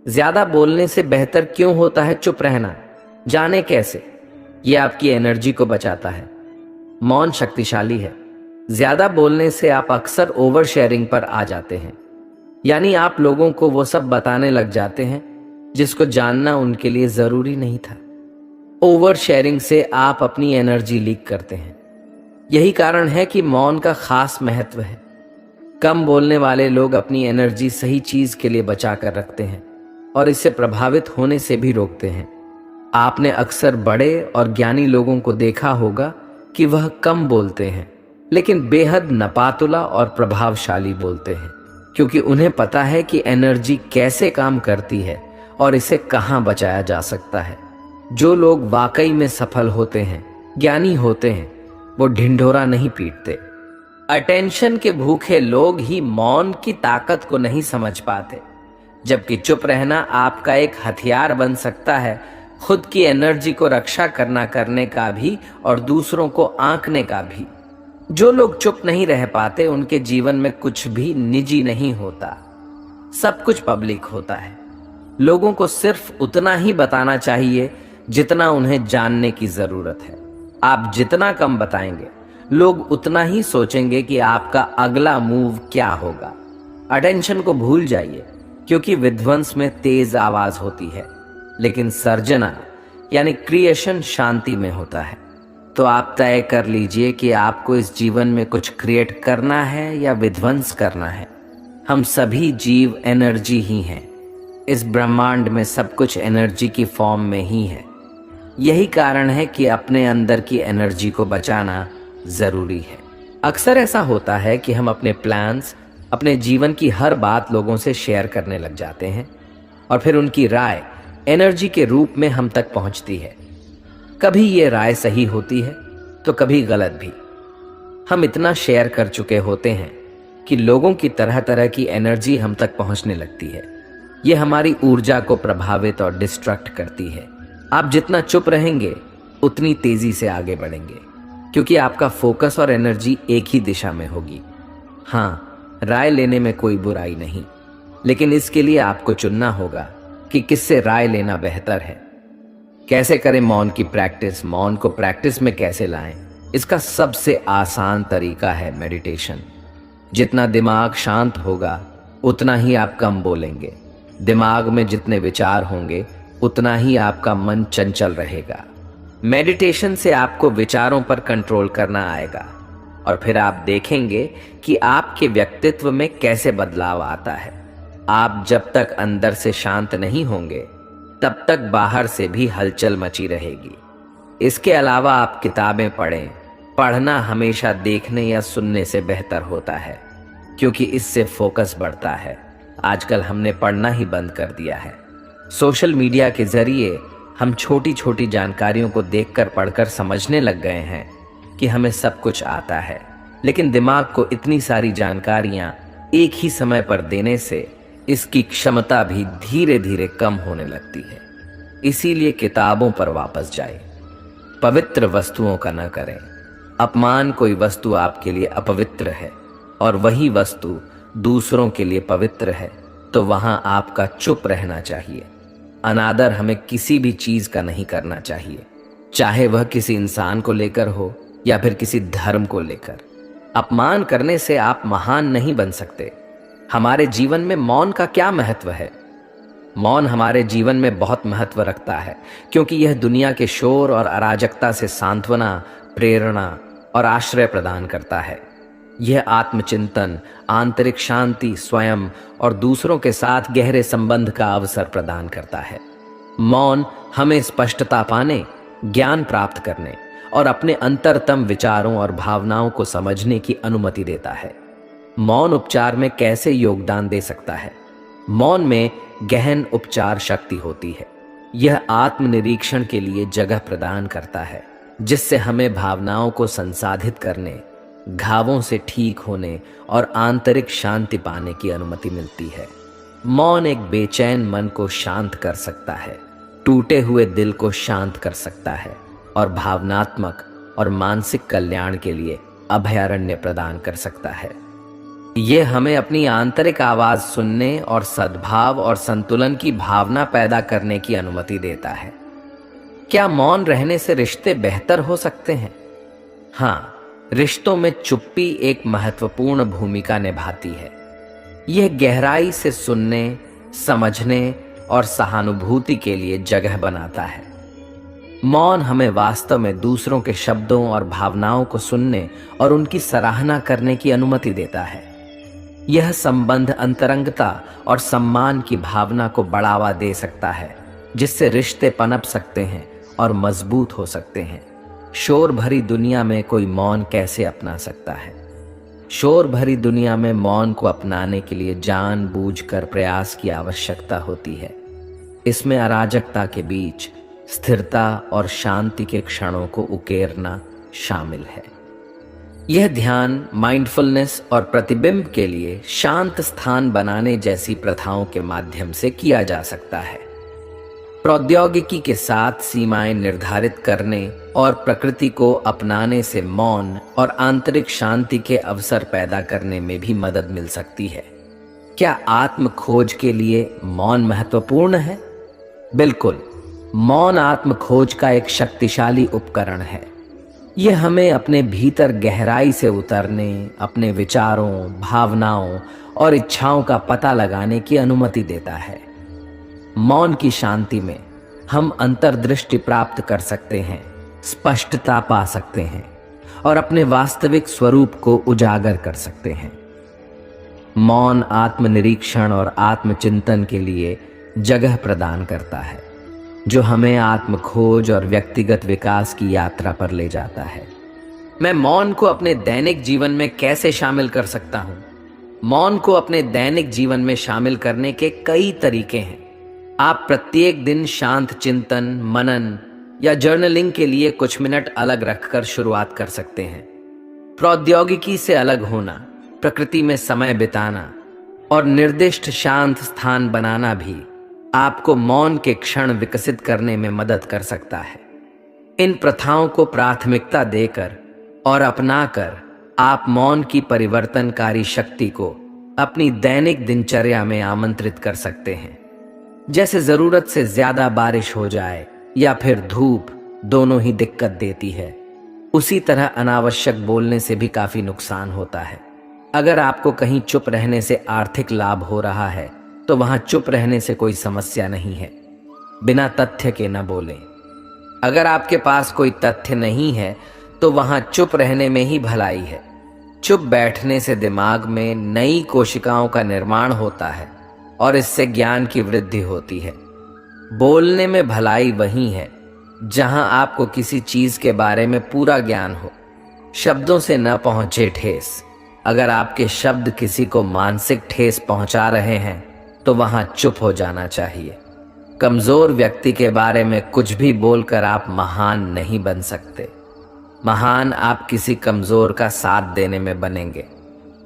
ज्यादा बोलने से बेहतर क्यों होता है चुप रहना? जाने कैसे? ये आपकी एनर्जी को बचाता है। मौन शक्तिशाली है। ज्यादा बोलने से आप अक्सर ओवर शेयरिंग पर आ जाते हैं, यानी आप लोगों को वो सब बताने लग जाते हैं जिसको जानना उनके लिए जरूरी नहीं था। ओवर शेयरिंग से आप अपनी एनर्जी लीक करते हैं। यही कारण है कि मौन का खास महत्व है। कम बोलने वाले लोग अपनी एनर्जी सही चीज के लिए बचा कर रखते हैं और इससे प्रभावित होने से भी रोकते हैं। आपने अक्सर बड़े और ज्ञानी लोगों को देखा होगा कि वह कम बोलते हैं लेकिन बेहद नपातुला और प्रभावशाली बोलते हैं, क्योंकि उन्हें पता है कि एनर्जी कैसे काम करती है और इसे कहां बचाया जा सकता है। जो लोग वाकई में सफल होते हैं, ज्ञानी होते हैं, वो ढिंढोरा नहीं पीटते। अटेंशन के भूखे लोग ही मौन की ताकत को नहीं समझ पाते, जबकि चुप रहना आपका एक हथियार बन सकता है, खुद की एनर्जी को रक्षा करने का भी और दूसरों को आंकने का भी। जो लोग चुप नहीं रह पाते उनके जीवन में कुछ भी निजी नहीं होता, सब कुछ पब्लिक होता है। लोगों को सिर्फ उतना ही बताना चाहिए जितना उन्हें जानने की जरूरत है। आप जितना कम बताएंगे, लोग उतना ही सोचेंगे कि आपका अगला मूव क्या होगा। अटेंशन को भूल जाइए, क्योंकि विध्वंस में तेज आवाज होती है, लेकिन सर्जना यानी क्रिएशन शांति में होता है। तो आप तय कर लीजिए कि आपको इस जीवन में कुछ क्रिएट करना है या विध्वंस करना है। हम सभी जीव एनर्जी ही हैं। इस ब्रह्मांड में सब कुछ एनर्जी की फॉर्म में ही है। यही कारण है कि अपने अंदर की एनर्जी को बचाना जरूरी है। अक्सर ऐसा होता है कि हम अपने प्लान्स, अपने जीवन की हर बात लोगों से शेयर करने लग जाते हैं और फिर उनकी राय एनर्जी के रूप में हम तक पहुंचती है। कभी ये राय सही होती है तो कभी गलत भी। हम इतना शेयर कर चुके होते हैं कि लोगों की तरह तरह की एनर्जी हम तक पहुंचने लगती है। ये हमारी ऊर्जा को प्रभावित और डिस्ट्रैक्ट करती है। आप जितना चुप रहेंगे उतनी तेजी से आगे बढ़ेंगे, क्योंकि आपका फोकस और एनर्जी एक ही दिशा में होगी। हाँ, राय लेने में कोई बुराई नहीं, लेकिन इसके लिए आपको चुनना होगा कि किससे राय लेना बेहतर है। कैसे करें मौन की प्रैक्टिस? मौन को प्रैक्टिस में कैसे लाएं? इसका सबसे आसान तरीका है मेडिटेशन। जितना दिमाग शांत होगा उतना ही आप कम बोलेंगे। दिमाग में जितने विचार होंगे उतना ही आपका मन चंचल रहेगा। मेडिटेशन से आपको विचारों पर कंट्रोल करना आएगा और फिर आप देखेंगे कि आपके व्यक्तित्व में कैसे बदलाव आता है। आप जब तक अंदर से शांत नहीं होंगे तब तक बाहर से भी हलचल मची रहेगी। इसके अलावा आप किताबें पढ़ें। पढ़ना हमेशा देखने या सुनने से बेहतर होता है, क्योंकि इससे फोकस बढ़ता है। आजकल हमने पढ़ना ही बंद कर दिया है। सोशल मीडिया के जरिए हम छोटी छोटी जानकारियों को देखकर पढ़कर समझने लग गए हैं कि हमें सब कुछ आता है, लेकिन दिमाग को इतनी सारी जानकारियां एक ही समय पर देने से इसकी क्षमता भी धीरे धीरे कम होने लगती है। इसीलिए किताबों पर वापस जाएं। पवित्र वस्तुओं का न करें। अपमान कोई वस्तु आपके लिए अपवित्र है और वही वस्तु दूसरों के लिए पवित्र है, तो वहां आपका चुप रहना चाहिए। अनादर हमें किसी भी चीज का नहीं करना चाहिए, चाहे वह किसी इंसान को लेकर हो या फिर किसी धर्म को लेकर। अपमान करने से आप महान नहीं बन सकते। हमारे जीवन में मौन का क्या महत्व है? मौन हमारे जीवन में बहुत महत्व रखता है, क्योंकि यह दुनिया के शोर और अराजकता से सांत्वना, प्रेरणा और आश्रय प्रदान करता है। यह आत्मचिंतन, आंतरिक शांति, स्वयं और दूसरों के साथ गहरे संबंध का अवसर प्रदान करता है। मौन हमें स्पष्टता पाने, ज्ञान प्राप्त करने और अपने अंतरतम विचारों और भावनाओं को समझने की अनुमति देता है। मौन उपचार में कैसे योगदान दे सकता है? मौन में गहन उपचार शक्ति होती है। यह आत्मनिरीक्षण के लिए जगह प्रदान करता है, जिससे हमें भावनाओं को संसाधित करने, घावों से ठीक होने और आंतरिक शांति पाने की अनुमति मिलती है। मौन एक बेचैन मन को शांत कर सकता है, टूटे हुए दिल को शांत कर सकता है और भावनात्मक और मानसिक कल्याण के लिए अभयारण्य प्रदान कर सकता है। ये हमें अपनी आंतरिक आवाज सुनने और सद्भाव और संतुलन की भावना पैदा करने की अनुमति देता है। क्या मौन रहने से रिश्ते बेहतर हो सकते हैं? हाँ, रिश्तों में चुप्पी एक महत्वपूर्ण भूमिका निभाती है। यह गहराई से सुनने, समझने और सहानुभूति के लिए जगह बनाता है। मौन हमें वास्तव में दूसरों के शब्दों और भावनाओं को सुनने और उनकी सराहना करने की अनुमति देता है। यह संबंध अंतरंगता और सम्मान की भावना को बढ़ावा दे सकता है, जिससे रिश्ते पनप सकते हैं और मजबूत हो सकते हैं। शोर भरी दुनिया में कोई मौन कैसे अपना सकता है? शोर भरी दुनिया में मौन को अपनाने के लिए जानबूझकर प्रयास की आवश्यकता होती है। इसमें अराजकता के बीच स्थिरता और शांति के क्षणों को उकेरना शामिल है। यह ध्यान, माइंडफुलनेस और प्रतिबिंब के लिए शांत स्थान बनाने जैसी प्रथाओं के माध्यम से किया जा सकता है। प्रौद्योगिकी के साथ सीमाएं निर्धारित करने और प्रकृति को अपनाने से मौन और आंतरिक शांति के अवसर पैदा करने में भी मदद मिल सकती है। क्या आत्म खोज के लिए मौन महत्वपूर्ण है? बिल्कुल, मौन आत्म खोज का एक शक्तिशाली उपकरण है। यह हमें अपने भीतर गहराई से उतरने, अपने विचारों, भावनाओं और इच्छाओं का पता लगाने की अनुमति देता है। मौन की शांति में हम अंतर्दृष्टि प्राप्त कर सकते हैं, स्पष्टता पा सकते हैं और अपने वास्तविक स्वरूप को उजागर कर सकते हैं। मौन आत्मनिरीक्षण और आत्मचिंतन के लिए जगह प्रदान करता है, जो हमें आत्म खोज और व्यक्तिगत विकास की यात्रा पर ले जाता है। मैं मौन को अपने दैनिक जीवन में कैसे शामिल कर सकता हूं? मौन को अपने दैनिक जीवन में शामिल करने के कई तरीके हैं। आप प्रत्येक दिन शांत चिंतन, मनन या जर्नलिंग के लिए कुछ मिनट अलग रखकर शुरुआत कर सकते हैं। प्रौद्योगिकी से अलग होना, प्रकृति में समय बिताना और निर्दिष्ट शांत स्थान बनाना भी आपको मौन के क्षण विकसित करने में मदद कर सकता है। इन प्रथाओं को प्राथमिकता देकर और अपनाकर आप मौन की परिवर्तनकारी शक्ति को अपनी दैनिक दिनचर्या में आमंत्रित कर सकते हैं। जैसे जरूरत से ज्यादा बारिश हो जाए या फिर धूप, दोनों ही दिक्कत देती है, उसी तरह अनावश्यक बोलने से भी काफी नुकसान होता है। अगर आपको कहीं चुप रहने से आर्थिक लाभ हो रहा है तो वहां चुप रहने से कोई समस्या नहीं है। बिना तथ्य के न बोलें। अगर आपके पास कोई तथ्य नहीं है तो वहां चुप रहने में ही भलाई है। चुप बैठने से दिमाग में नई कोशिकाओं का निर्माण होता है और इससे ज्ञान की वृद्धि होती है। बोलने में भलाई वही है जहां आपको किसी चीज के बारे में पूरा ज्ञान हो, शब्दों से न पहुंचे ठेस। अगर आपके शब्द किसी को मानसिक ठेस पहुंचा रहे हैं तो वहां चुप हो जाना चाहिए। कमजोर व्यक्ति के बारे में कुछ भी बोलकर आप महान नहीं बन सकते। महान आप किसी कमजोर का साथ देने में बनेंगे।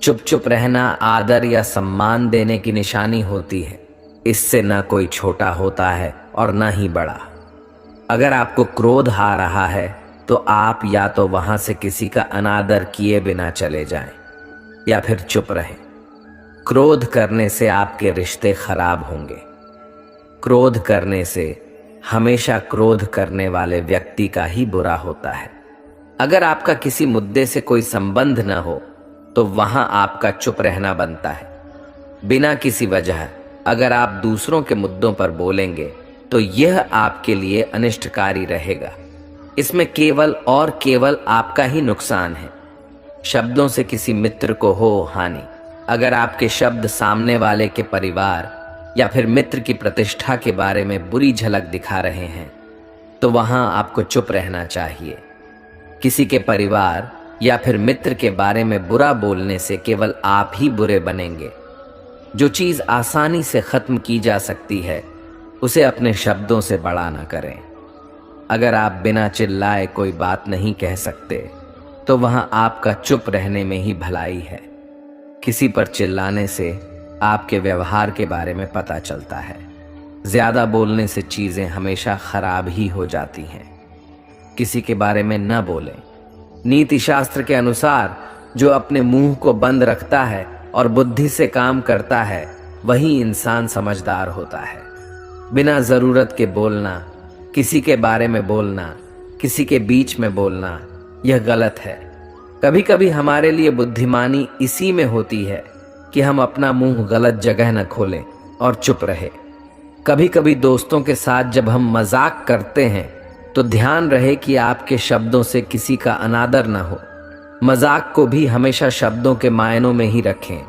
चुप चुप रहना आदर या सम्मान देने की निशानी होती है। इससे न कोई छोटा होता है और न ही बड़ा। अगर आपको क्रोध आ रहा है तो आप या तो वहां से किसी का अनादर किए बिना चले जाएं या फिर चुप रहें। क्रोध करने से आपके रिश्ते खराब होंगे। क्रोध करने से हमेशा क्रोध करने वाले व्यक्ति का ही बुरा होता है। अगर आपका किसी मुद्दे से कोई संबंध न हो तो वहां आपका चुप रहना बनता है। बिना किसी वजह अगर आप दूसरों के मुद्दों पर बोलेंगे तो यह आपके लिए अनिष्टकारी रहेगा। इसमें केवल और केवल आपका ही नुकसान है। शब्दों से किसी मित्र को हो हानि। अगर आपके शब्द सामने वाले के परिवार या फिर मित्र की प्रतिष्ठा के बारे में बुरी झलक दिखा रहे हैं तो वहां आपको चुप रहना चाहिए। किसी के परिवार या फिर मित्र के बारे में बुरा बोलने से केवल आप ही बुरे बनेंगे। जो चीज आसानी से खत्म की जा सकती है उसे अपने शब्दों से बड़ा ना करें। अगर आप बिना चिल्लाए कोई बात नहीं कह सकते तो वहां आपका चुप रहने में ही भलाई है। किसी पर चिल्लाने से आपके व्यवहार के बारे में पता चलता है। ज्यादा बोलने से चीजें हमेशा खराब ही हो जाती हैं। किसी के बारे में न बोलें। नीति शास्त्र के अनुसार जो अपने मुंह को बंद रखता है और बुद्धि से काम करता है वही इंसान समझदार होता है। बिना जरूरत के बोलना, किसी के बारे में बोलना, किसी के बीच में बोलना, यह गलत है। कभी कभी हमारे लिए बुद्धिमानी इसी में होती है कि हम अपना मुंह गलत जगह न खोलें और चुप रहे। कभी कभी दोस्तों के साथ जब हम मजाक करते हैं तो ध्यान रहे कि आपके शब्दों से किसी का अनादर न हो। मजाक को भी हमेशा शब्दों के मायनों में ही रखें।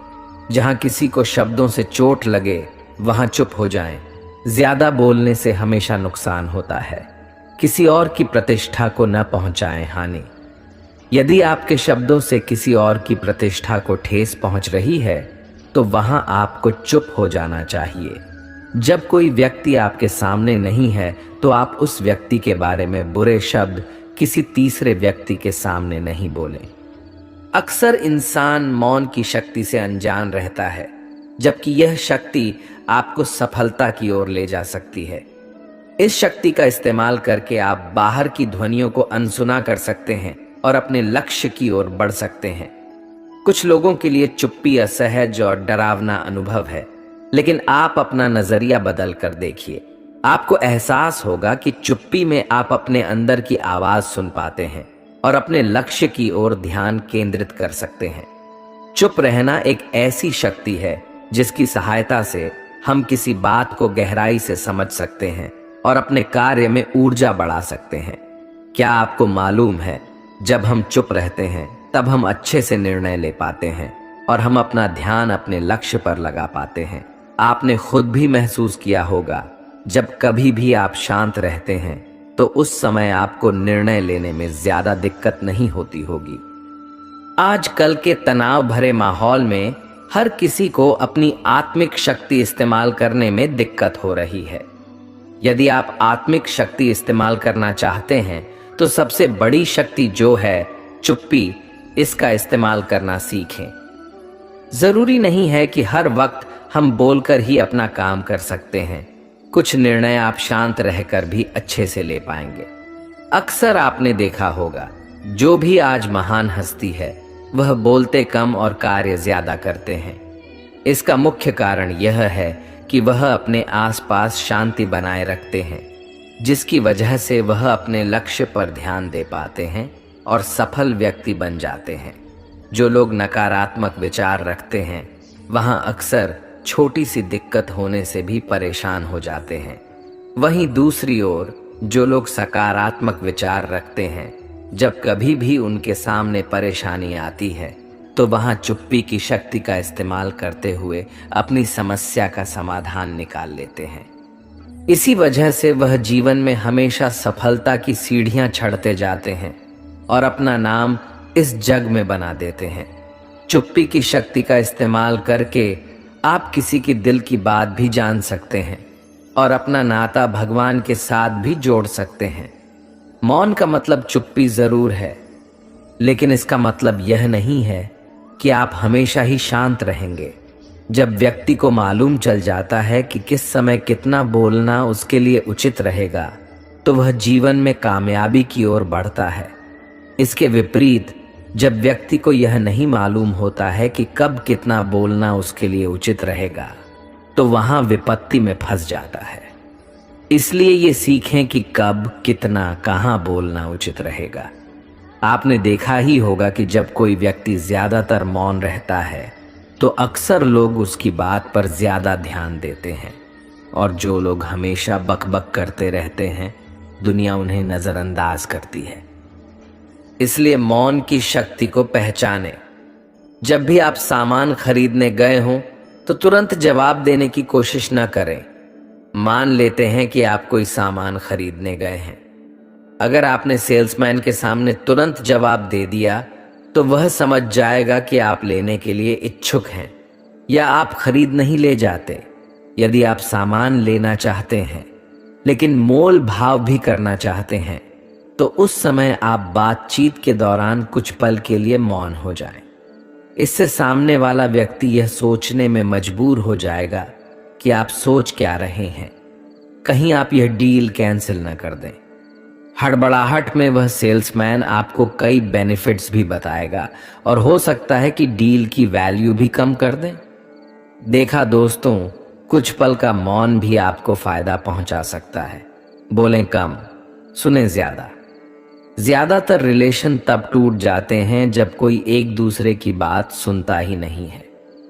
जहां किसी को शब्दों से चोट लगे वहां चुप हो जाएं। ज्यादा बोलने से हमेशा नुकसान होता है। किसी और की प्रतिष्ठा को न पहुंचाएं हानि। यदि आपके शब्दों से किसी और की प्रतिष्ठा को ठेस पहुंच रही है तो वहां आपको चुप हो जाना चाहिए। जब कोई व्यक्ति आपके सामने नहीं है तो आप उस व्यक्ति के बारे में बुरे शब्द किसी तीसरे व्यक्ति के सामने नहीं बोलें। अक्सर इंसान मौन की शक्ति से अनजान रहता है, जबकि यह शक्ति आपको सफलता की ओर ले जा सकती है। इस शक्ति का इस्तेमाल करके आप बाहर की ध्वनियों को अनसुना कर सकते हैं और अपने लक्ष्य की ओर बढ़ सकते हैं। कुछ लोगों के लिए चुप्पी असहज और डरावना अनुभव है, लेकिन आप अपना नजरिया बदल कर देखिए। आपको एहसास होगा कि चुप्पी में आप अपने अंदर की आवाज सुन पाते हैं और अपने लक्ष्य की ओर ध्यान केंद्रित कर सकते हैं। चुप रहना एक ऐसी शक्ति है जिसकी सहायता से हम किसी बात को गहराई से समझ सकते हैं और अपने कार्य में ऊर्जा बढ़ा सकते हैं। क्या आपको मालूम है, जब हम चुप रहते हैं तब हम अच्छे से निर्णय ले पाते हैं और हम अपना ध्यान अपने लक्ष्य पर लगा पाते हैं। आपने खुद भी महसूस किया होगा, जब कभी भी आप शांत रहते हैं तो उस समय आपको निर्णय लेने में ज्यादा दिक्कत नहीं होती होगी। आजकल के तनाव भरे माहौल में हर किसी को अपनी आत्मिक शक्ति इस्तेमाल करने में दिक्कत हो रही है। यदि आप आत्मिक शक्ति इस्तेमाल करना चाहते हैं तो सबसे बड़ी शक्ति जो है चुप्पी, इसका इस्तेमाल करना सीखें। जरूरी नहीं है कि हर वक्त हम बोलकर ही अपना काम कर सकते हैं। कुछ निर्णय आप शांत रहकर भी अच्छे से ले पाएंगे। अक्सर आपने देखा होगा, जो भी आज महान हस्ती है वह बोलते कम और कार्य ज्यादा करते हैं। इसका मुख्य कारण यह है कि वह अपने आसपास शांति बनाए रखते हैं, जिसकी वजह से वह अपने लक्ष्य पर ध्यान दे पाते हैं और सफल व्यक्ति बन जाते हैं। जो लोग नकारात्मक विचार रखते हैं वहां अक्सर छोटी सी दिक्कत होने से भी परेशान हो जाते हैं। वहीं दूसरी ओर जो लोग सकारात्मक विचार रखते हैं, जब कभी भी उनके सामने परेशानी आती है तो वहां चुप्पी की शक्ति का इस्तेमाल करते हुए अपनी समस्या का समाधान निकाल लेते हैं। इसी वजह से वह जीवन में हमेशा सफलता की सीढ़ियां चढ़ते जाते हैं और अपना नाम इस जग में बना देते हैं। चुप्पी की शक्ति का इस्तेमाल करके आप किसी की दिल की बात भी जान सकते हैं और अपना नाता भगवान के साथ भी जोड़ सकते हैं। मौन का मतलब चुप्पी जरूर है, लेकिन इसका मतलब यह नहीं है कि आप हमेशा ही शांत रहेंगे। जब व्यक्ति को मालूम चल जाता है कि किस समय कितना बोलना उसके लिए उचित रहेगा, तो वह जीवन में कामयाबी की ओर बढ़ता है। इसके विपरीत जब व्यक्ति को यह नहीं मालूम होता है कि कब कितना बोलना उसके लिए उचित रहेगा, तो वहां विपत्ति में फंस जाता है। इसलिए ये सीखें कि कब, कितना, कहां बोलना उचित रहेगा। आपने देखा ही होगा कि जब कोई व्यक्ति ज्यादातर मौन रहता है तो अक्सर लोग उसकी बात पर ज्यादा ध्यान देते हैं, और जो लोग हमेशा बकबक करते रहते हैं दुनिया उन्हें नजरअंदाज करती है। इसलिए मौन की शक्ति को पहचानें। जब भी आप सामान खरीदने गए हों तो तुरंत जवाब देने की कोशिश न करें। मान लेते हैं कि आप कोई सामान खरीदने गए हैं। अगर आपने सेल्समैन के सामने तुरंत जवाब दे दिया तो वह समझ जाएगा कि आप लेने के लिए इच्छुक हैं या आप खरीद नहीं ले जाते। यदि आप सामान लेना चाहते हैं लेकिन मोल भाव भी करना चाहते हैं तो उस समय आप बातचीत के दौरान कुछ पल के लिए मौन हो जाएं। इससे सामने वाला व्यक्ति यह सोचने में मजबूर हो जाएगा कि आप सोच क्या रहे हैं, कहीं आप यह डील कैंसिल न कर दें। हड़बड़ाहट में वह सेल्समैन आपको कई बेनिफिट्स भी बताएगा और हो सकता है कि डील की वैल्यू भी कम कर दें। देखा दोस्तों, कुछ पल का मौन भी आपको फायदा पहुंचा सकता है। बोलें कम, सुने ज्यादा। ज्यादातर रिलेशन तब टूट जाते हैं जब कोई एक दूसरे की बात सुनता ही नहीं है।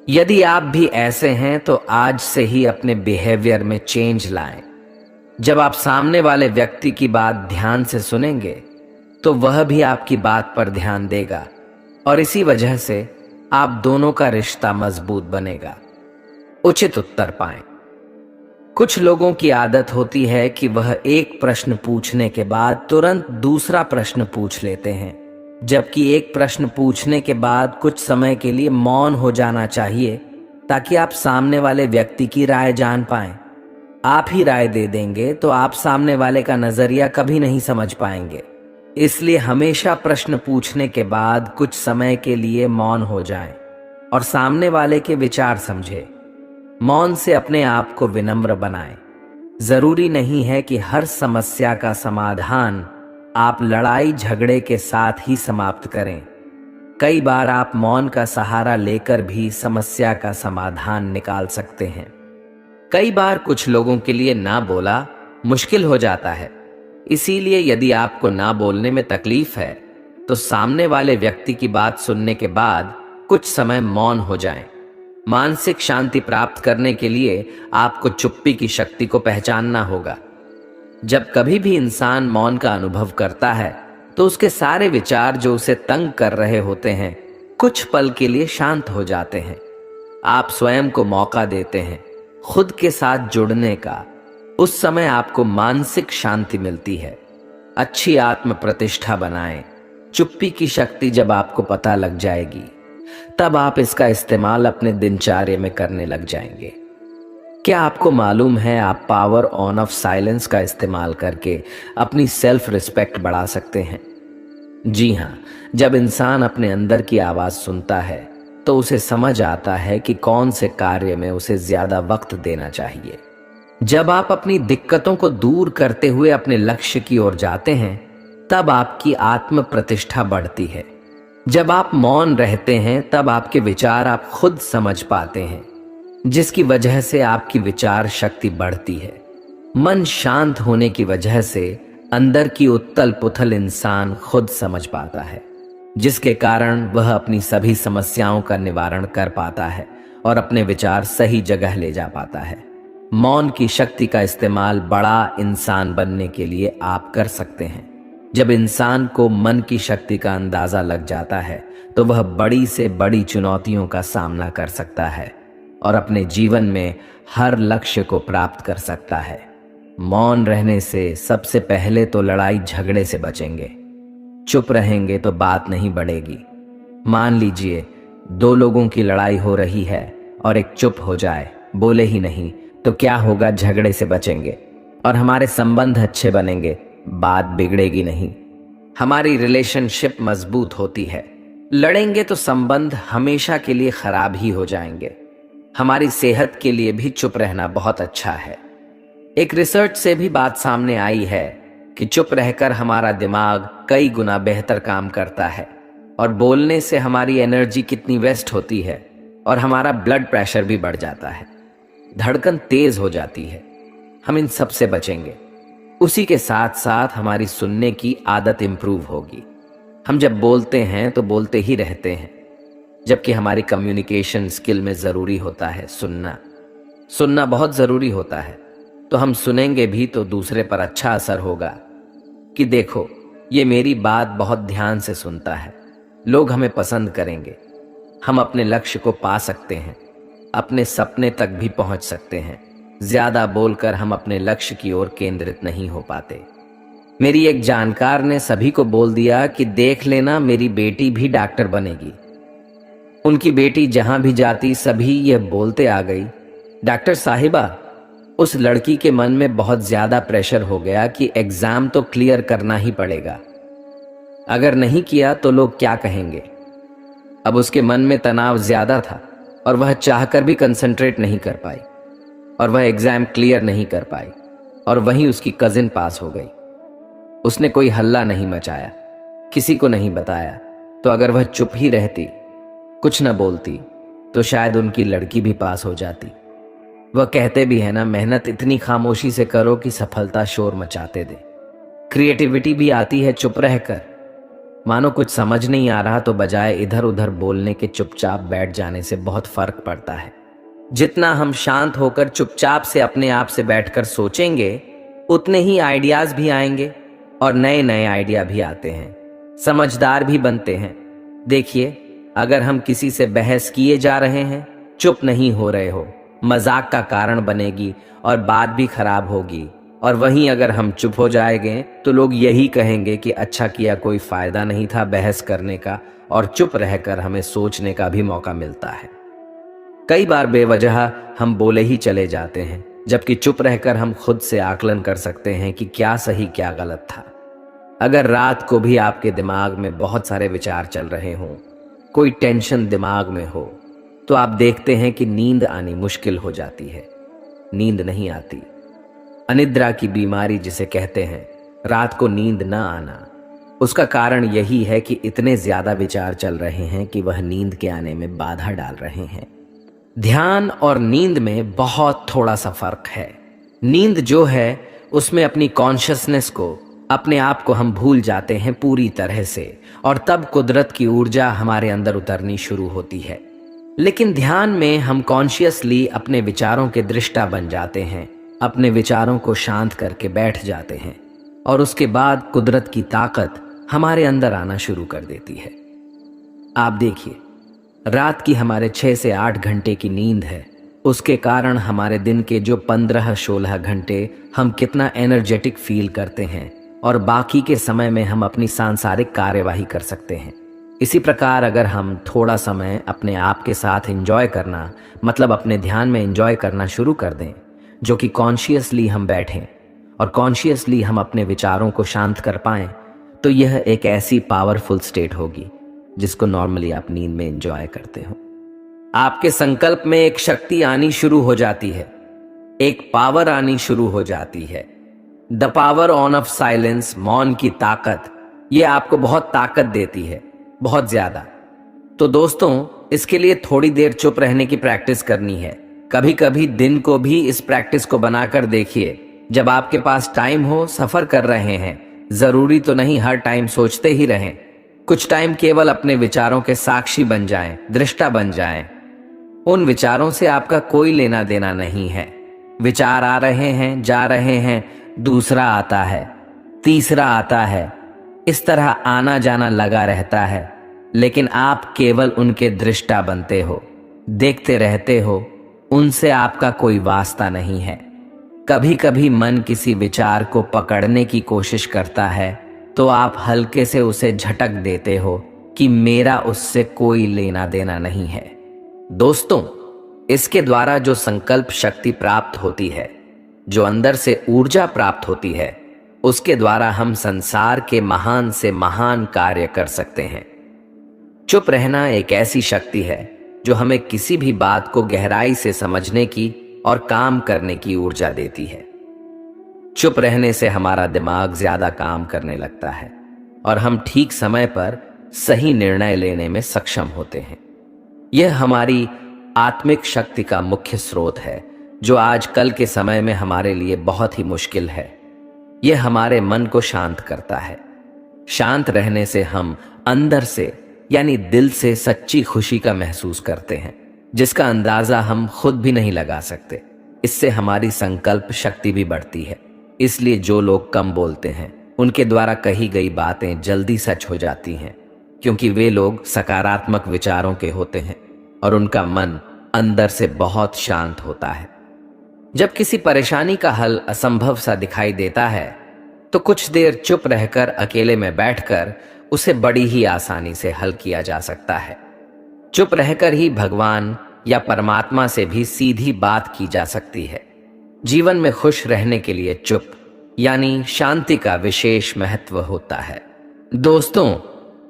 यदि आप भी ऐसे हैं तो आज से ही अपने बिहेवियर में चेंज लाएं। जब आप सामने वाले व्यक्ति की बात ध्यान से सुनेंगे तो वह भी आपकी बात पर ध्यान देगा और इसी वजह से आप दोनों का रिश्ता मजबूत बनेगा। उचित उत्तर पाएं। कुछ लोगों की आदत होती है कि वह एक प्रश्न पूछने के बाद तुरंत दूसरा प्रश्न पूछ लेते हैं, जबकि एक प्रश्न पूछने के बाद कुछ समय के लिए मौन हो जाना चाहिए ताकि आप सामने वाले व्यक्ति की राय जान पाएं। आप ही राय दे देंगे तो आप सामने वाले का नजरिया कभी नहीं समझ पाएंगे। इसलिए हमेशा प्रश्न पूछने के बाद कुछ समय के लिए मौन हो जाएं और सामने वाले के विचार समझें। मौन से अपने आप को विनम्र बनाएं। जरूरी नहीं है कि हर समस्या का समाधान आप लड़ाई झगड़े के साथ ही समाप्त करें। कई बार आप मौन का सहारा लेकर भी समस्या का समाधान निकाल सकते हैं। कई बार कुछ लोगों के लिए ना बोला मुश्किल हो जाता है, इसीलिए यदि आपको ना बोलने में तकलीफ है तो सामने वाले व्यक्ति की बात सुनने के बाद कुछ समय मौन हो जाएं। मानसिक शांति प्राप्त करने के लिए आपको चुप्पी की शक्ति को पहचानना होगा। जब कभी भी इंसान मौन का अनुभव करता है तो उसके सारे विचार जो उसे तंग कर रहे होते हैं कुछ पल के लिए शांत हो जाते हैं। आप स्वयं को मौका देते हैं खुद के साथ जुड़ने का। उस समय आपको मानसिक शांति मिलती है। अच्छी आत्म प्रतिष्ठा बनाएं। चुप्पी की शक्ति जब आपको पता लग जाएगी तब आप इसका इस्तेमाल अपने दिनचर्या में करने लग जाएंगे। क्या आपको मालूम है आप पावर ऑन ऑफ साइलेंस का इस्तेमाल करके अपनी सेल्फ रिस्पेक्ट बढ़ा सकते हैं? जी हाँ, जब इंसान अपने अंदर की आवाज सुनता है तो उसे समझ आता है कि कौन से कार्य में उसे ज्यादा वक्त देना चाहिए। जब आप अपनी दिक्कतों को दूर करते हुए अपने लक्ष्य की ओर जाते हैं तब आपकी आत्म प्रतिष्ठा बढ़ती है। जब आप मौन रहते हैं तब आपके विचार आप खुद समझ पाते हैं, जिसकी वजह से आपकी विचार शक्ति बढ़ती है। मन शांत होने की वजह से अंदर की उत्तल पुथल इंसान खुद समझ पाता है, जिसके कारण वह अपनी सभी समस्याओं का निवारण कर पाता है और अपने विचार सही जगह ले जा पाता है। मौन की शक्ति का इस्तेमाल बड़ा इंसान बनने के लिए आप कर सकते हैं। जब इंसान को मन की शक्ति का अंदाजा लग जाता है तो वह बड़ी से बड़ी चुनौतियों का सामना कर सकता है और अपने जीवन में हर लक्ष्य को प्राप्त कर सकता है। मौन रहने से सबसे पहले तो लड़ाई झगड़े से बचेंगे। चुप रहेंगे तो बात नहीं बढ़ेगी। मान लीजिए दो लोगों की लड़ाई हो रही है और एक चुप हो जाए, बोले ही नहीं, तो क्या होगा? झगड़े से बचेंगे और हमारे संबंध अच्छे बनेंगे, बात बिगड़ेगी नहीं, हमारी रिलेशनशिप मजबूत होती है। लड़ेंगे तो संबंध हमेशा के लिए खराब ही हो जाएंगे। हमारी सेहत के लिए भी चुप रहना बहुत अच्छा है। एक रिसर्च से भी बात सामने आई है कि चुप रहकर हमारा दिमाग कई गुना बेहतर काम करता है और बोलने से हमारी एनर्जी कितनी वेस्ट होती है और हमारा ब्लड प्रेशर भी बढ़ जाता है, धड़कन तेज हो जाती है। हम इन सब से बचेंगे। उसी के साथ साथ हमारी सुनने की आदत इंप्रूव होगी। हम जब बोलते हैं तो बोलते ही रहते हैं, जबकि हमारी कम्युनिकेशन स्किल में ज़रूरी होता है सुनना बहुत ज़रूरी होता है। तो हम सुनेंगे भी तो दूसरे पर अच्छा असर होगा कि देखो ये मेरी बात बहुत ध्यान से सुनता है, लोग हमें पसंद करेंगे, हम अपने लक्ष्य को पा सकते हैं, अपने सपने तक भी पहुंच सकते हैं। ज्यादा बोलकर हम अपने लक्ष्य की ओर केंद्रित नहीं हो पाते। मेरी एक जानकार ने सभी को बोल दिया कि देख लेना मेरी बेटी भी डॉक्टर बनेगी। उनकी बेटी जहां भी जाती सभी यह बोलते आ गई, डॉक्टर साहिबा। उस लड़की के मन में बहुत ज्यादा प्रेशर हो गया कि एग्जाम तो क्लियर करना ही पड़ेगा, अगर नहीं किया तो लोग क्या कहेंगे। अब उसके मन में तनाव ज्यादा था और वह चाहकर भी कंसंट्रेट नहीं कर पाई और वह एग्जाम क्लियर नहीं कर पाई और वहीं उसकी कजिन पास हो गई। उसने कोई हल्ला नहीं मचाया, किसी को नहीं बताया। तो अगर वह चुप ही रहती, कुछ न बोलती, तो शायद उनकी लड़की भी पास हो जाती। वह कहते भी है ना, मेहनत इतनी खामोशी से करो कि सफलता शोर मचाते दे। क्रिएटिविटी भी आती है चुप रहकर। मानो कुछ समझ नहीं आ रहा तो बजाय इधर उधर बोलने के चुपचाप बैठ जाने से बहुत फर्क पड़ता है। जितना हम शांत होकर चुपचाप से अपने आप से बैठकर सोचेंगे, उतने ही आइडियाज भी आएंगे और नए नए आइडिया भी आते हैं, समझदार भी बनते हैं। देखिए, अगर हम किसी से बहस किए जा रहे हैं, चुप नहीं हो रहे हो, मजाक का कारण बनेगी और बात भी खराब होगी। और वहीं अगर हम चुप हो जाएंगे तो लोग यही कहेंगे कि अच्छा किया, कोई फायदा नहीं था बहस करने का, और चुप रहकर हमें सोचने का भी मौका मिलता है। कई बार बेवजह हम बोले ही चले जाते हैं, जबकि चुप रहकर हम खुद से आकलन कर सकते हैं कि क्या सही क्या गलत था। अगर रात को भी आपके दिमाग में बहुत सारे विचार चल रहे हों, कोई टेंशन दिमाग में हो, तो आप देखते हैं कि नींद आनी मुश्किल हो जाती है। नींद नहीं आती। अनिद्रा की बीमारी जिसे कहते हैं, रात को नींद न आना, उसका कारण यही है कि इतने ज्यादा विचार चल रहे हैं कि वह नींद के आने में बाधा डाल रहे हैं। ध्यान और नींद में बहुत थोड़ा सा फर्क है। नींद जो है उसमें अपनी कॉन्शियसनेस को, अपने आप को हम भूल जाते हैं पूरी तरह से, और तब कुदरत की ऊर्जा हमारे अंदर उतरनी शुरू होती है। लेकिन ध्यान में हम कॉन्शियसली अपने विचारों के दृष्टा बन जाते हैं, अपने विचारों को शांत करके बैठ जाते हैं, और उसके बाद कुदरत की ताकत हमारे अंदर आना शुरू कर देती है। आप देखिए, रात की हमारे 6 से 8 घंटे की नींद है, उसके कारण हमारे दिन के जो 15-16 घंटे हम कितना एनर्जेटिक फील करते हैं, और बाकी के समय में हम अपनी सांसारिक कार्यवाही कर सकते हैं। इसी प्रकार अगर हम थोड़ा समय अपने आप के साथ एंजॉय करना, मतलब अपने ध्यान में एंजॉय करना शुरू कर दें, जो कि कॉन्शियसली हम बैठें और कॉन्शियसली हम अपने विचारों को शांत कर पाएं, तो यह एक ऐसी पावरफुल स्टेट होगी जिसको नॉर्मली आप नींद में एंजॉय करते हो। आपके संकल्प में एक शक्ति आनी शुरू हो जाती है, एक पावर आनी शुरू हो जाती है। The power on off silence, मौन की ताकत, ये आपको बहुत ताकत देती है, बहुत ज्यादा। तो दोस्तों, इसके लिए थोड़ी देर चुप रहने की प्रैक्टिस करनी है। कभी कभी दिन को भी इस प्रैक्टिस को बनाकर देखिए। जब आपके पास टाइम हो, सफर कर रहे हैं, जरूरी तो नहीं हर टाइम सोचते ही रहें। कुछ टाइम केवल अपने विचारों के साक्षी बन जाएं, दृष्टा बन जाएं। उन विचारों से आपका कोई लेना देना नहीं है। विचार आ रहे हैं, जा रहे हैं, दूसरा आता है, तीसरा आता है, इस तरह आना जाना लगा रहता है, लेकिन आप केवल उनके दृष्टा बनते हो, देखते रहते हो। उनसे आपका कोई वास्ता नहीं है। कभी कभी मन किसी विचार को पकड़ने की कोशिश करता है, तो आप हल्के से उसे झटक देते हो कि मेरा उससे कोई लेना देना नहीं है। दोस्तों, इसके द्वारा जो संकल्प शक्ति प्राप्त होती है, जो अंदर से ऊर्जा प्राप्त होती है, उसके द्वारा हम संसार के महान से महान कार्य कर सकते हैं। चुप रहना एक ऐसी शक्ति है जो हमें किसी भी बात को गहराई से समझने की और काम करने की ऊर्जा देती है। चुप रहने से हमारा दिमाग ज्यादा काम करने लगता है और हम ठीक समय पर सही निर्णय लेने में सक्षम होते हैं। यह हमारी आत्मिक शक्ति का मुख्य स्रोत है, जो आजकल के समय में हमारे लिए बहुत ही मुश्किल है। यह हमारे मन को शांत करता है। शांत रहने से हम अंदर से, यानी दिल से सच्ची खुशी का महसूस करते हैं, जिसका अंदाजा हम खुद भी नहीं लगा सकते। इससे हमारी संकल्प शक्ति भी बढ़ती है। इसलिए जो लोग कम बोलते हैं, उनके द्वारा कही गई बातें जल्दी सच हो जाती हैं, क्योंकि वे लोग सकारात्मक विचारों के होते हैं और उनका मन अंदर से बहुत शांत होता है। जब किसी परेशानी का हल असंभव सा दिखाई देता है, तो कुछ देर चुप रहकर अकेले में बैठकर उसे बड़ी ही आसानी से हल किया जा सकता है। चुप रहकर ही भगवान या परमात्मा से भी सीधी बात की जा सकती है। जीवन में खुश रहने के लिए चुप, यानी शांति का विशेष महत्व होता है। दोस्तों,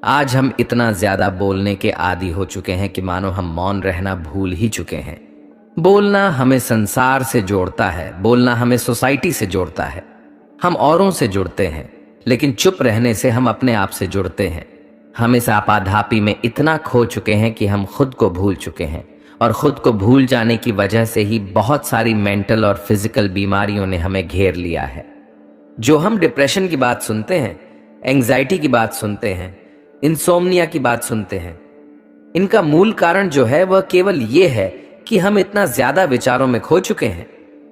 आज हम इतना ज्यादा बोलने के आदी हो चुके हैं कि मानो हम मौन रहना भूल ही चुके हैं। बोलना हमें संसार से जोड़ता है, बोलना हमें सोसाइटी से जोड़ता है, हम औरों से जुड़ते हैं। लेकिन चुप रहने से हम अपने आप से जुड़ते हैं। हम इस आपाधापी में इतना खो चुके हैं कि हम खुद को भूल चुके हैं, और खुद को भूल जाने की वजह से ही बहुत सारी मेंटल और फिजिकल बीमारियों ने हमें घेर लिया है। जो हम डिप्रेशन की बात सुनते हैं, एंजाइटी की बात सुनते हैं, इंसोम्निया की बात सुनते हैं, इनका मूल कारण जो है वह केवल ये है कि हम इतना ज्यादा विचारों में खो चुके हैं।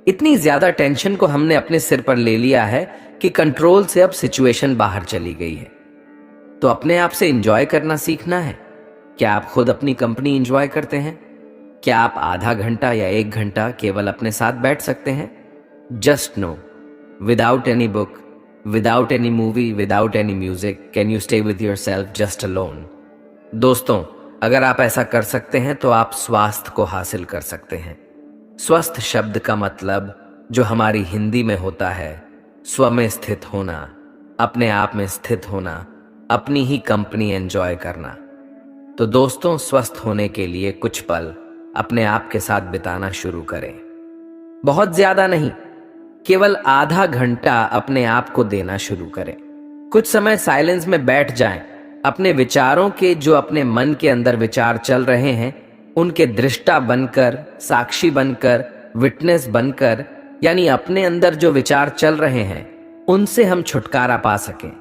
इतनी ज्यादा टेंशन को हमने अपने सिर पर ले लिया है कि कंट्रोल से अब सिचुएशन बाहर चली गई है। तो अपने आप से एंजॉय करना सीखना है। क्या आप खुद अपनी कंपनी एंजॉय करते हैं? क्या आप आधा घंटा या 1 घंटा केवल अपने साथ बैठ सकते हैं? Just no, without any book, without any movie, without any music, can you stay with yourself just alone? दोस्तों, अगर आप ऐसा कर सकते हैं तो आप स्वास्थ्य को हासिल कर सकते हैं। स्वस्थ शब्द का मतलब जो हमारी हिंदी में होता है स्व में स्थित होना, अपने आप में स्थित होना, अपनी ही कंपनी एंजॉय करना। तो दोस्तों, स्वस्थ होने के लिए कुछ पल अपने आप के साथ बिताना शुरू करें। बहुत ज्यादा नहीं, केवल आधा घंटा अपने आप को देना शुरू करें। कुछ समय साइलेंस में बैठ जाएं। अपने विचारों के, जो अपने मन के अंदर विचार चल रहे हैं, उनके दृष्टा बनकर, साक्षी बनकर, विटनेस बनकर, यानी अपने अंदर जो विचार चल रहे हैं उनसे हम छुटकारा पा सकें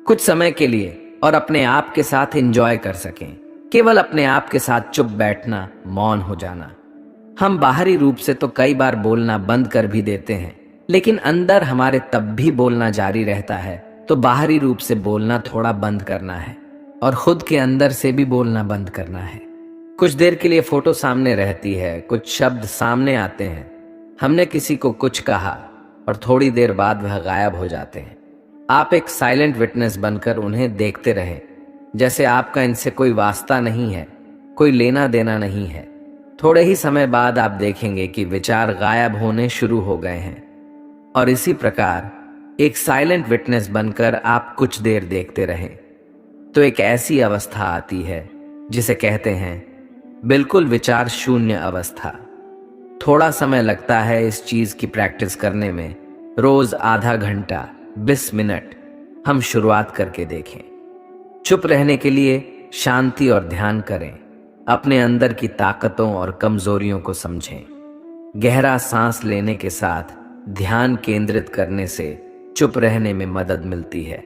कुछ समय के लिए, और अपने आप के साथ एंजॉय कर सकें। केवल अपने आप के साथ चुप बैठना, मौन हो जाना। हम बाहरी रूप से तो कई बार बोलना बंद कर भी देते हैं, लेकिन अंदर हमारे तब भी बोलना जारी रहता है। तो बाहरी रूप से बोलना थोड़ा बंद करना है और खुद के अंदर से भी बोलना बंद करना है। कुछ देर के लिए फोटो सामने रहती है, कुछ शब्द सामने आते हैं, हमने किसी को कुछ कहा और थोड़ी देर बाद वह गायब हो जाते हैं। आप एक साइलेंट विटनेस बनकर उन्हें देखते रहें, जैसे आपका इनसे कोई वास्ता नहीं है, कोई लेना देना नहीं है। थोड़े ही समय बाद आप देखेंगे कि विचार गायब होने शुरू हो गए हैं, और इसी प्रकार एक साइलेंट विटनेस बनकर आप कुछ देर देखते रहें तो एक ऐसी अवस्था आती है जिसे कहते हैं बिल्कुल विचार शून्य अवस्था। थोड़ा समय लगता है इस चीज की प्रैक्टिस करने में, रोज आधा घंटा, 20 मिनट हम शुरुआत करके देखें। चुप रहने के लिए शांति और ध्यान करें। अपने अंदर की ताकतों और कमजोरियों को समझें। गहरा सांस लेने के साथ ध्यान केंद्रित करने से चुप रहने में मदद मिलती है।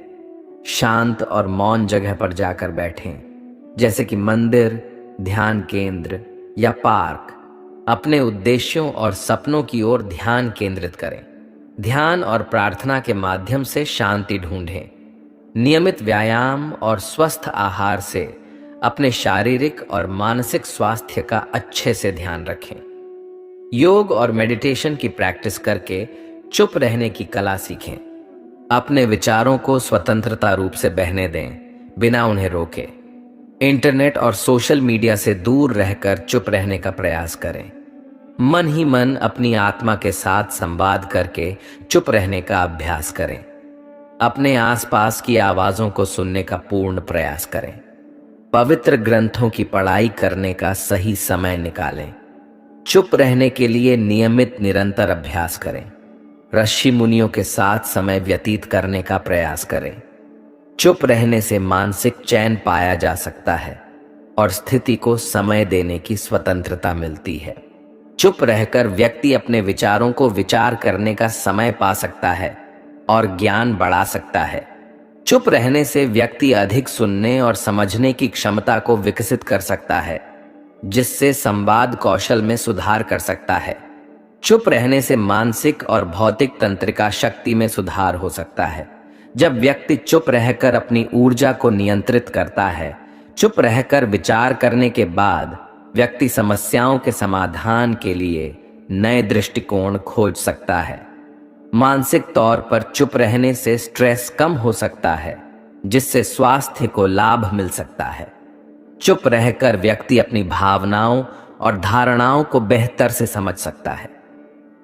शांत और मौन जगह पर जाकर बैठें, जैसे कि मंदिर, ध्यान केंद्र या पार्क। अपने उद्देश्यों और सपनों की ओर ध्यान केंद्रित करें। ध्यान और प्रार्थना के माध्यम से शांति ढूंढें। नियमित व्यायाम और स्वस्थ आहार से अपने शारीरिक और मानसिक स्वास्थ्य का अच्छे से ध्यान रखें। योग और मेडिटेशन की प्रैक्टिस करके चुप रहने की कला सीखें। अपने विचारों को स्वतंत्रता रूप से बहने दें, बिना उन्हें रोके। इंटरनेट और सोशल मीडिया से दूर रहकर चुप रहने का प्रयास करें। मन ही मन अपनी आत्मा के साथ संवाद करके चुप रहने का अभ्यास करें। अपने आसपास की आवाजों को सुनने का पूर्ण प्रयास करें। पवित्र ग्रंथों की पढ़ाई करने का सही समय निकालें। चुप रहने के लिए नियमित निरंतर अभ्यास करें। ऋषि मुनियों के साथ समय व्यतीत करने का प्रयास करें। चुप रहने से मानसिक चैन पाया जा सकता है और स्थिति को समय देने की स्वतंत्रता मिलती है। चुप रहकर व्यक्ति अपने विचारों को विचार करने का समय पा सकता है और ज्ञान बढ़ा सकता है। चुप रहने से व्यक्ति अधिक सुनने और समझने की क्षमता को विकसित कर सकता है, जिससे संवाद कौशल में सुधार कर सकता है। चुप रहने से मानसिक और भौतिक तंत्रिका शक्ति में सुधार हो सकता है। जब व्यक्ति चुप रहकर अपनी ऊर्जा को नियंत्रित करता है, चुप रहकर विचार करने के बाद व्यक्ति समस्याओं के समाधान के लिए नए दृष्टिकोण खोज सकता है। मानसिक तौर पर चुप रहने से स्ट्रेस कम हो सकता है, जिससे स्वास्थ्य को लाभ मिल सकता है। चुप रहकर व्यक्ति अपनी भावनाओं और धारणाओं को बेहतर से समझ सकता है।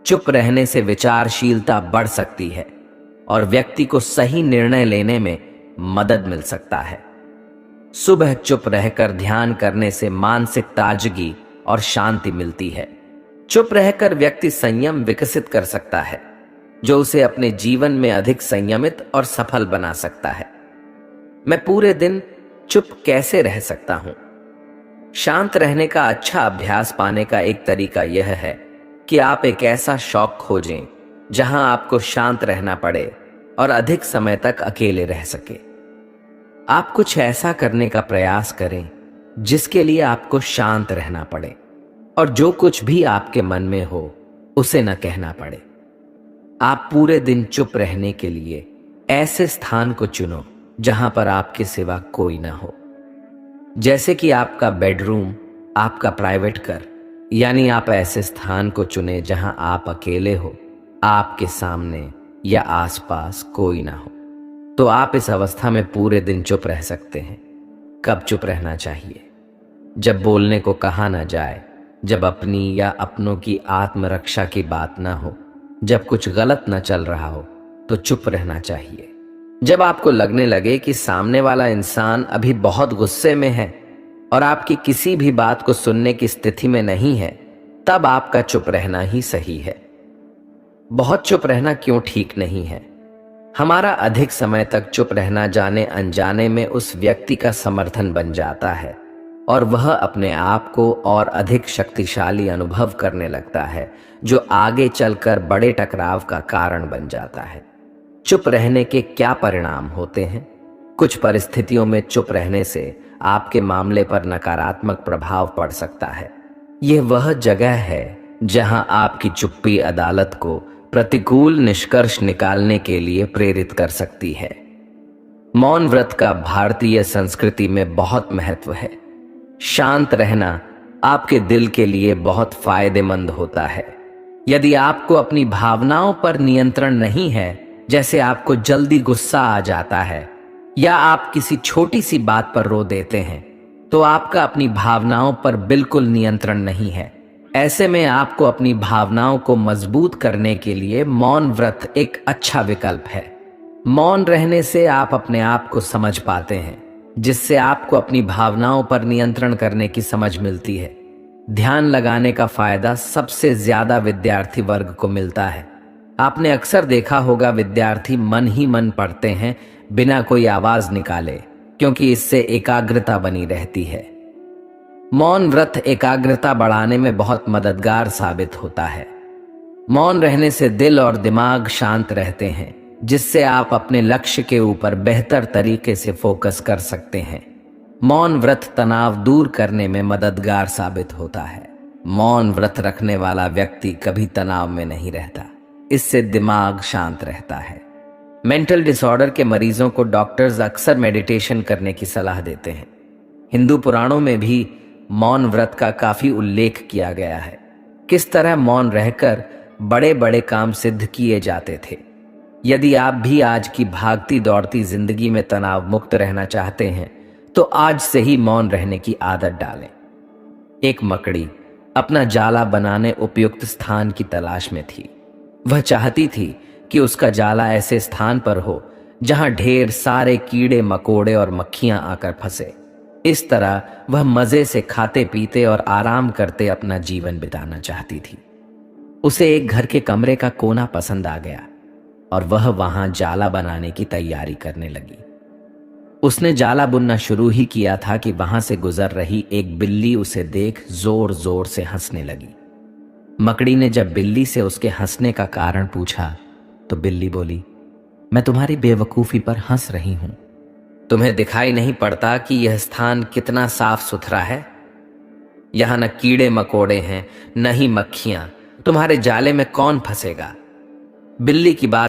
चुप रहने से विचारशीलता बढ़ सकती है और व्यक्ति को सही निर्णय लेने में मदद मिल सकता है। सुबह चुप रहकर ध्यान करने से मानसिक ताजगी और शांति मिलती है। चुप रहकर व्यक्ति संयम विकसित कर सकता है। जो उसे अपने जीवन में अधिक संयमित और सफल बना सकता है। मैं पूरे दिन चुप कैसे रह सकता हूं? शांत रहने का अच्छा अभ्यास पाने का एक तरीका यह है कि आप एक ऐसा शौक खोजें जहां आपको शांत रहना पड़े और अधिक समय तक अकेले रह सके। आप कुछ ऐसा करने का प्रयास करें जिसके लिए आपको शांत रहना पड़े और जो कुछ भी आपके मन में हो उसे न कहना पड़े। आप पूरे दिन चुप रहने के लिए ऐसे स्थान को चुनो जहां पर आपके सिवा कोई ना हो, जैसे कि आपका बेडरूम, आपका प्राइवेट घर, यानी आप ऐसे स्थान को चुने जहां आप अकेले हो, आपके सामने या आसपास कोई ना हो। तो आप इस अवस्था में पूरे दिन चुप रह सकते हैं। कब चुप रहना चाहिए? जब बोलने को कहा ना जाए, जब अपनी या अपनों की आत्मरक्षा की बात ना हो, जब कुछ गलत ना चल रहा हो तो चुप रहना चाहिए। जब आपको लगने लगे कि सामने वाला इंसान अभी बहुत गुस्से में है और आपकी किसी भी बात को सुनने की स्थिति में नहीं है, तब आपका चुप रहना ही सही है। बहुत चुप रहना क्यों ठीक नहीं है? हमारा अधिक समय तक चुप रहना जाने अनजाने में उस व्यक्ति का समर्थन बन जाता है और वह अपने आप को और अधिक शक्तिशाली अनुभव करने लगता है, जो आगे चलकर बड़े टकराव का कारण बन जाता है। चुप रहने के क्या परिणाम होते हैं? कुछ परिस्थितियों में चुप रहने से आपके मामले पर नकारात्मक प्रभाव पड़ सकता है। यह वह जगह है जहां आपकी चुप्पी अदालत को प्रतिकूल निष्कर्ष निकालने के लिए प्रेरित कर सकती है। मौन व्रत का भारतीय संस्कृति में बहुत महत्व है। शांत रहना आपके दिल के लिए बहुत फायदेमंद होता है। यदि आपको अपनी भावनाओं पर नियंत्रण नहीं है, जैसे आपको जल्दी गुस्सा आ जाता है या आप किसी छोटी सी बात पर रो देते हैं, तो आपका अपनी भावनाओं पर बिल्कुल नियंत्रण नहीं है। ऐसे में आपको अपनी भावनाओं को मजबूत करने के लिए मौन व्रत एक अच्छा विकल्प है। मौन रहने से आप अपने आप को समझ पाते हैं, जिससे आपको अपनी भावनाओं पर नियंत्रण करने की समझ मिलती है। ध्यान लगाने का फायदा सबसे ज्यादा विद्यार्थी वर्ग को मिलता है। आपने अक्सर देखा होगा, विद्यार्थी मन ही मन पढ़ते हैं बिना कोई आवाज निकाले, क्योंकि इससे एकाग्रता बनी रहती है। मौन व्रत एकाग्रता बढ़ाने में बहुत मददगार साबित होता है। मौन रहने से दिल और दिमाग शांत रहते हैं, जिससे आप अपने लक्ष्य के ऊपर बेहतर तरीके से फोकस कर सकते हैं। मौन व्रत तनाव दूर करने में मददगार साबित होता है। मौन व्रत रखने वाला व्यक्ति कभी तनाव में नहीं रहता। इससे दिमाग शांत रहता है। मेंटल डिसऑर्डर के मरीजों को डॉक्टर्स अक्सर मेडिटेशन करने की सलाह देते हैं। हिंदू पुराणों में भी मौन व्रत का काफी उल्लेख किया गया है। किस तरह मौन रहकर बड़े बड़े काम सिद्ध किए जाते थे। यदि आप भी आज की भागती दौड़ती जिंदगी में तनाव मुक्त रहना चाहते हैं, तो आज से ही मौन रहने की आदत डालें। एक मकड़ी अपना जाला बनाने उपयुक्त स्थान की तलाश में थी। वह चाहती थी कि उसका जाला ऐसे स्थान पर हो जहां ढेर सारे कीड़े मकोड़े और मक्खियां आकर फंसे। इस तरह वह मजे से खाते पीते और आराम करते अपना जीवन बिताना चाहती थी। उसे एक घर के कमरे का कोना पसंद आ गया और वह वहां जाला बनाने की तैयारी करने लगी। उसने जाला बुनना शुरू ही किया था कि वहां से गुजर रही एक बिल्ली उसे देख जोर जोर से हंसने लगी। मकड़ी ने जब बिल्ली से उसके हंसने का कारण पूछा, तो बिल्ली बोली, मैं तुम्हारी बेवकूफी पर हंस रही हूं। तुम्हें दिखाई नहीं पड़ता कि यह स्थान कितना साफ सुथरा है? यहां न कीड़े मकोड़े हैं, न ही मक्खियां। तुम्हारे जाले में कौन फंसेगा? बिल्ली की बात